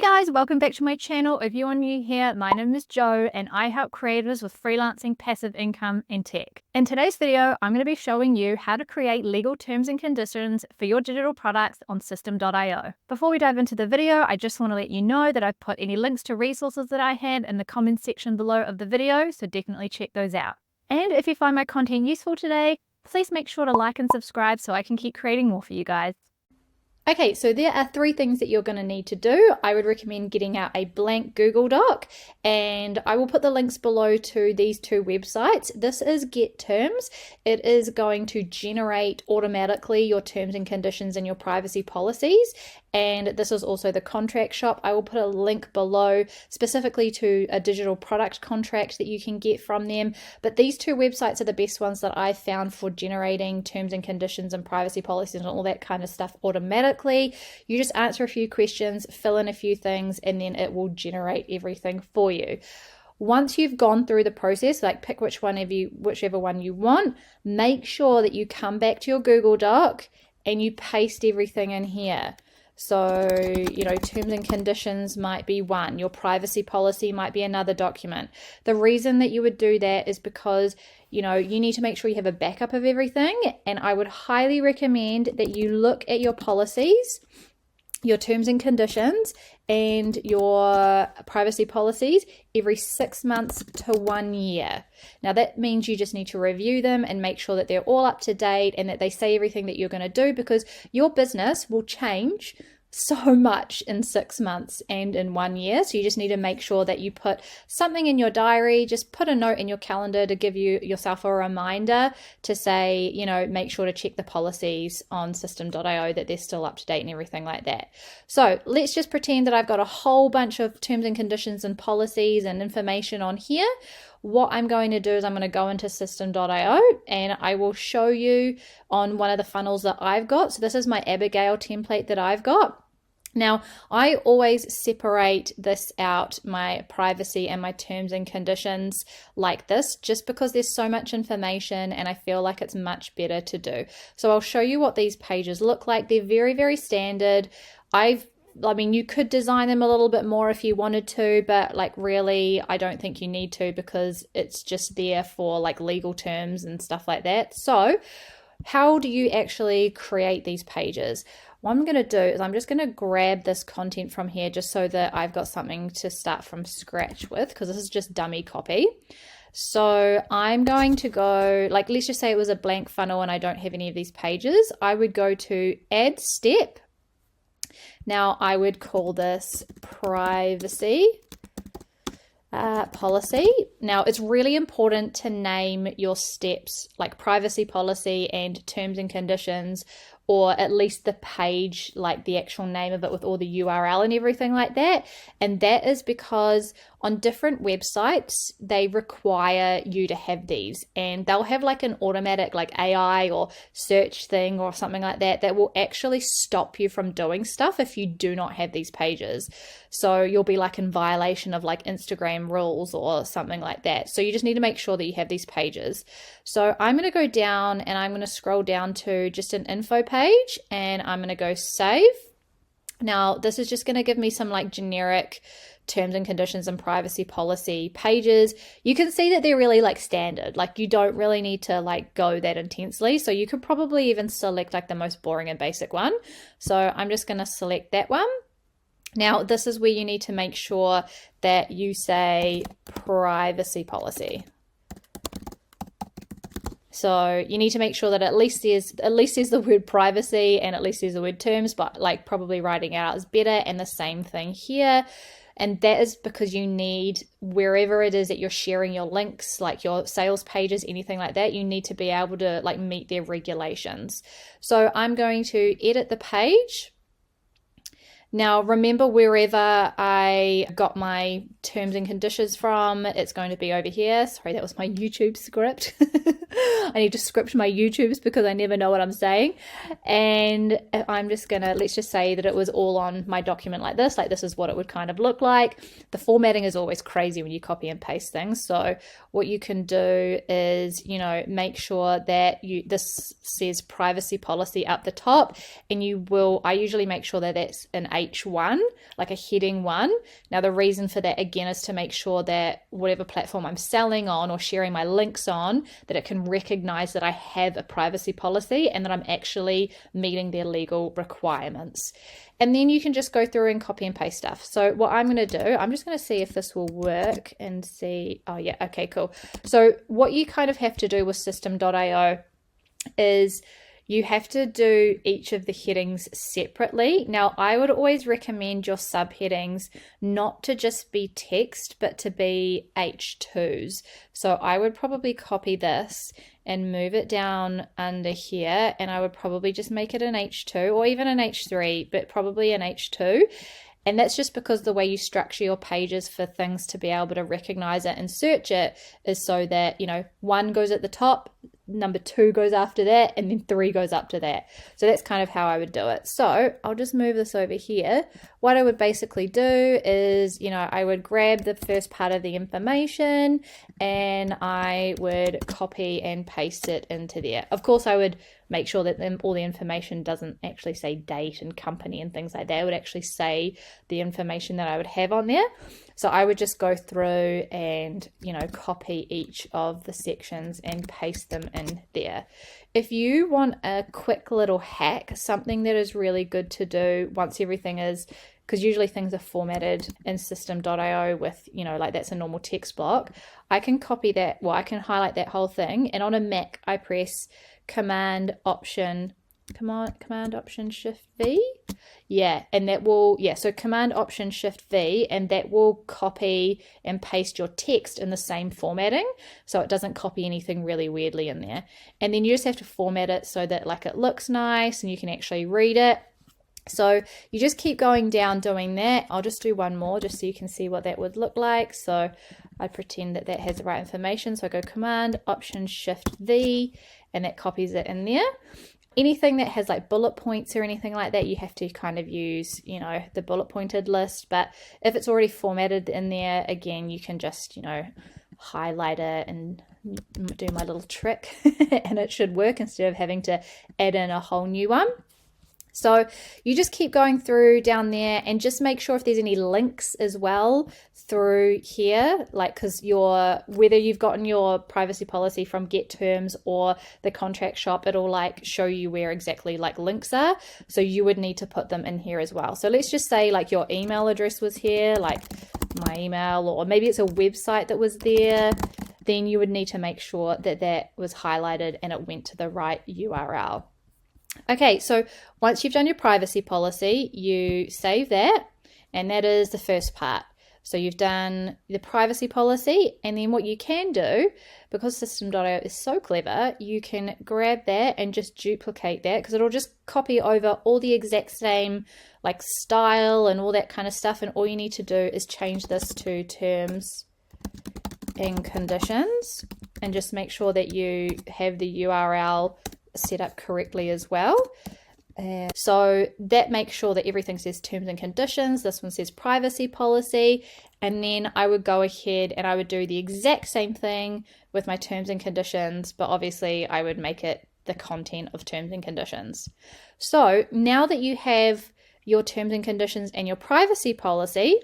Guys, welcome back to my channel. If you are new here, my name is Jo and I help creators with freelancing, passive income, and tech. In today's video, I'm going to be showing you how to create legal terms and conditions for your digital products on System.io. Before we dive into the video, I just want to let you know that I've put any links to resources that I had in the comments section below of the video, so definitely check those out. And if you find my content useful today, please make sure to like and subscribe so I can keep creating more for you guys. Okay, so there are 3 things that you're going to need to do. I would recommend getting out a blank Google Doc, and I will put the links below to these 2 websites. This is Get Terms. It is going to generate automatically your terms and conditions and your privacy policies. And this is also the contract shop. I will put a link below specifically to a digital product contract that you can get from them. But these 2 websites are the best ones that I've found for generating terms and conditions and privacy policies and all that kind of stuff automatically. You just answer a few questions, fill in a few things, and then it will generate everything for you. Once you've gone through the process, like pick whichever one you want, make sure that you come back to your Google Doc and you paste everything in here. So, terms and conditions might be one. Your privacy policy might be another document. The reason that you would do that is because, you need to make sure you have a backup of everything. And I would highly recommend that you look at your policies, your terms and conditions, and your privacy policies every 6 months to 1 year. Now that means you just need to review them and make sure that they're all up to date and that they say everything that you're going to do, because your business will change so much in 6 months and in 1 year. So you just need to make sure that you put something in your diary, just put a note in your calendar to give yourself a reminder to say, make sure to check the policies on System.io that they're still up to date and everything like that. So let's just pretend that I've got a whole bunch of terms and conditions and policies and information on here. What I'm going to do is I'm going to go into System.io and I will show you on one of the funnels that I've got. So this is my Abigail template that I've got. Now, I always separate this out, my privacy and my terms and conditions like this, just because there's so much information and I feel like it's much better to do. So I'll show you what these pages look like. They're very, very standard. You could design them a little bit more if you wanted to, but really, I don't think you need to, because it's just there for legal terms and stuff like that. So how do you actually create these pages? What I'm going to do is I'm just going to grab this content from here just so that I've got something to start from scratch with, because this is just dummy copy. So I'm going to go, let's just say it was a blank funnel and I don't have any of these pages. I would go to add step. Now I would call this privacy policy. Now it's really important to name your steps, like privacy policy and terms and conditions, or at least the page, the actual name of it with all the URL and everything like that. And that is because on different websites, they require you to have these, and they'll have an automatic AI or search thing or something like that will actually stop you from doing stuff if you do not have these pages. So you'll be in violation of Instagram rules or something like that. So you just need to make sure that you have these pages. So I'm going to go down and I'm going to scroll down to just an info page and I'm going to go save. Now this is just going to give me some generic terms and conditions and privacy policy pages. You can see that they're really standard. You don't really need to go that intensely. So you could probably even select the most boring and basic one. So I'm just going to select that one. Now this is where you need to make sure that you say privacy policy. So you need to make sure that at least there's the word privacy and at least there's the word terms, but probably writing it out is better. And the same thing here. And that is because you need, wherever it is that you're sharing your links, your sales pages, anything like that, you need to be able to meet their regulations. So I'm going to edit the page. Now, remember, wherever I got my terms and conditions from, it's going to be over here. Sorry, that was my YouTube script. I need to script my YouTubes because I never know what I'm saying. And I'm just going to, let's just say that it was all on my document like this. This is what it would kind of look like. The formatting is always crazy when you copy and paste things. So what you can do is, make sure that this says privacy policy up the top. And I usually make sure that that's in H1, like a heading 1. Now the reason for that again is to make sure that whatever platform I'm selling on or sharing my links on, that it can recognize that I have a privacy policy and that I'm actually meeting their legal requirements. And then you can just go through and copy and paste stuff. So what I'm going to do, I'm just going to see if this will work and see. Oh yeah, okay, cool. So what you kind of have to do with system.io is you have to do each of the headings separately. Now, I would always recommend your subheadings not to just be text, but to be H2s. So I would probably copy this and move it down under here, and I would probably just make it an H2 or even an H3, but probably an H2. And that's just because the way you structure your pages for things to be able to recognize it and search it is so that, 1 goes at the top, number 2 goes after that, and then 3 goes up to that. So that's kind of how I would do it. So I'll just move this over here. What I would basically do is, I would grab the first part of the information and I would copy and paste it into there. Of course, I would make sure that all the information doesn't actually say date and company and things like that. It would actually say the information that I would have on there. So I would just go through and, copy each of the sections and paste them in there. If you want a quick little hack, something that is really good to do once everything is, because usually things are formatted in system.io with, like that's a normal text block. I can copy that, I can highlight that whole thing. And on a Mac, I press Command Option Shift V. Yeah, and that will, so Command Option Shift V, and that will copy and paste your text in the same formatting, so it doesn't copy anything really weirdly in there. And then you just have to format it so that like it looks nice and you can actually read it. So you just keep going down doing that. I'll just do one more just so you can see what that would look like. So I pretend that has the right information. So I go Command Option Shift V, and that copies it in there. Anything that has like bullet points or anything like that, you have to kind of use, the bullet pointed list. But if it's already formatted in there, again, you can just, highlight it and do my little trick and it should work instead of having to add in a whole new one. So you just keep going through down there and just make sure if there's any links as well through here, like because whether you've gotten your privacy policy from Get Terms or the contract shop, it'll like show you where exactly like links are. So you would need to put them in here as well. So let's just say like your email address was here, like my email, or maybe it's a website that was there. Then you would need to make sure that that was highlighted and it went to the right URL. Okay, so once you've done your privacy policy, you save that, and that is the first part. So you've done the privacy policy, and then what you can do, because system.io is so clever, you can grab that and just duplicate that, because it'll just copy over all the exact same like style and all that kind of stuff, and all you need to do is change this to terms and conditions, and just make sure that you have the URL set up correctly as well. So that makes sure that everything says terms and conditions. This one says privacy policy, and then I would go ahead and I would do the exact same thing with my terms and conditions, but obviously I would make it the content of terms and conditions. So now that you have your terms and conditions and your privacy policy,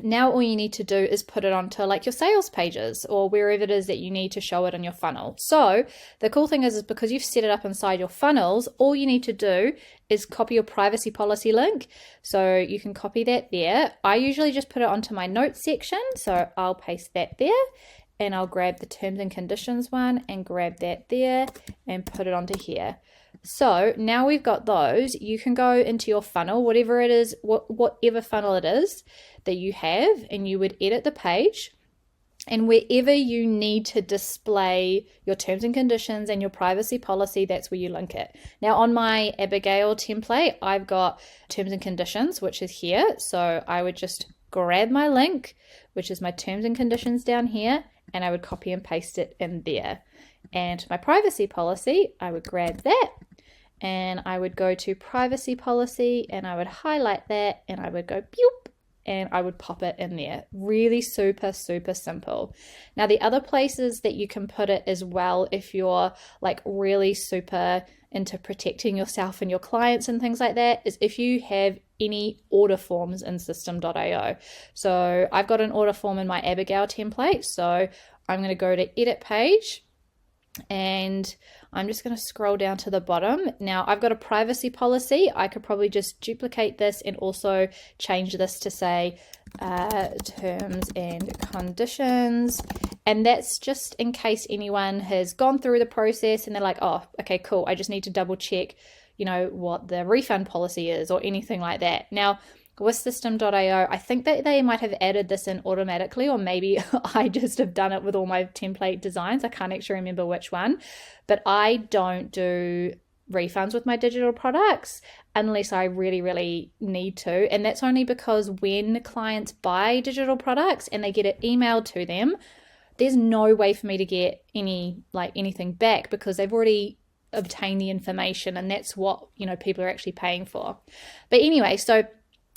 now all you need to do is put it onto like your sales pages or wherever it is that you need to show it on your funnel. So the cool thing is because you've set it up inside your funnels, all you need to do is copy your privacy policy link. So you can copy that there. I usually just put it onto my notes section. So I'll paste that there, and I'll grab the terms and conditions one and grab that there and put it onto here. So now we've got those, you can go into your funnel, whatever it is, whatever funnel it is that you have, and you would edit the page, and wherever you need to display your terms and conditions and your privacy policy, that's where you link it. Now on my Abigail template, I've got terms and conditions, which is here. So I would just grab my link, which is my terms and conditions down here, and I would copy and paste it in there. And my privacy policy, I would grab that and I would go to privacy policy and I would highlight that and I would go boop and I would pop it in there. Really super, super simple. Now the other places that you can put it as well, if you're like really super into protecting yourself and your clients and things like that, is if you have any order forms in system.io. So I've got an order form in my Abigail template. So I'm going to go to edit page, and I'm just going to scroll down to the bottom. Now I've got a privacy policy. I could probably just duplicate this and also change this to say terms and conditions. And that's just in case anyone has gone through the process and they're like, oh, okay, cool. I just need to double check, you know, what the refund policy is or anything like that. Now, with system.io, I think that they might have added this in automatically, or maybe I just have done it with all my template designs. I can't actually remember which one, but I don't do refunds with my digital products unless I really, really need to. And that's only because when clients buy digital products and they get it emailed to them, there's no way for me to get anything back because they've already obtained the information, and that's what, you know, people are actually paying for. But anyway, so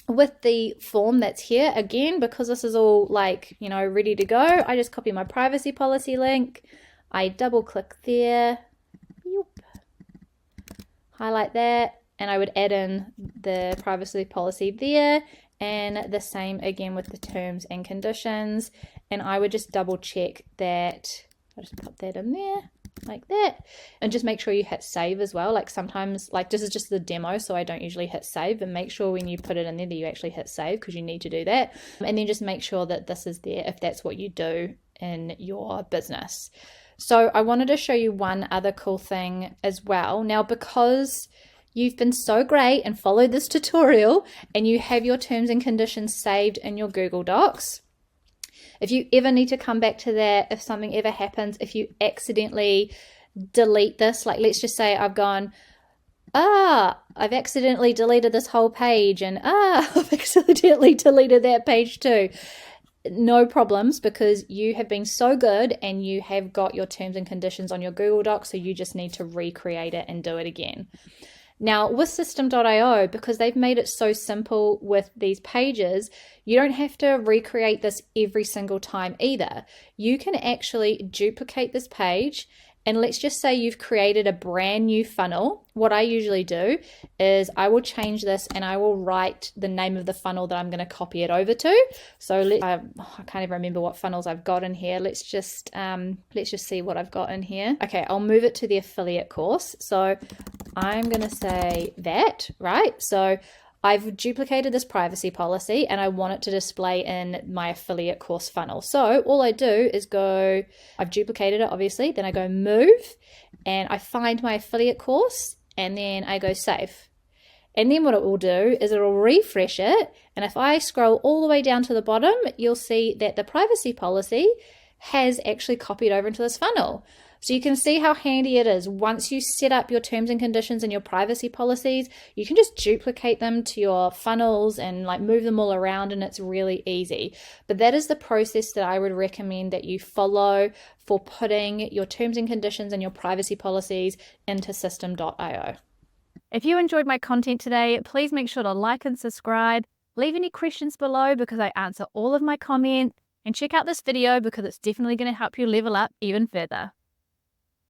with the form that's here, again, because this is all like, you know, ready to go, I just copy my privacy policy link. I double click there, highlight that, and I would add in the privacy policy there, and the same again with the terms and conditions. And I would just double check that. I'll just put that in there like that, and just make sure you hit save as well. Like sometimes, like this is just the demo, so I don't usually hit save, and make sure when you put it in there that you actually hit save, because you need to do that. And then just make sure that this is there if that's what you do in your business. So I wanted to show you one other cool thing as well. Now, because you've been so great and followed this tutorial and you have your terms and conditions saved in your Google Docs, if you ever need to come back to that, if something ever happens, if you accidentally delete this, like let's just say I've gone, I've accidentally deleted this whole page, and I've accidentally deleted that page too. No problems, because you have been so good and you have got your terms and conditions on your Google Docs, so you just need to recreate it and do it again. Now with system.io, because they've made it so simple with these pages, you don't have to recreate this every single time either. You can actually duplicate this page, and let's just say you've created a brand new funnel. What I usually do is I will change this and I will write the name of the funnel that I'm going to copy it over to. So I can't even remember what funnels I've got in here. Let's just see what I've got in here. Okay, I'll move it to the affiliate course. So I'm going to say that, right? So I've duplicated this privacy policy and I want it to display in my affiliate course funnel. So all I do is go, I've duplicated it obviously, then I go move and I find my affiliate course, and then I go save. And then what it will do is it will refresh it. And if I scroll all the way down to the bottom, you'll see that the privacy policy has actually copied over into this funnel. So you can see how handy it is. Once you set up your terms and conditions and your privacy policies, you can just duplicate them to your funnels and like move them all around, and it's really easy. But that is the process that I would recommend that you follow for putting your terms and conditions and your privacy policies into system.io. If you enjoyed my content today, please make sure to like and subscribe. Leave any questions below because I answer all of my comments, and check out this video because it's definitely going to help you level up even further.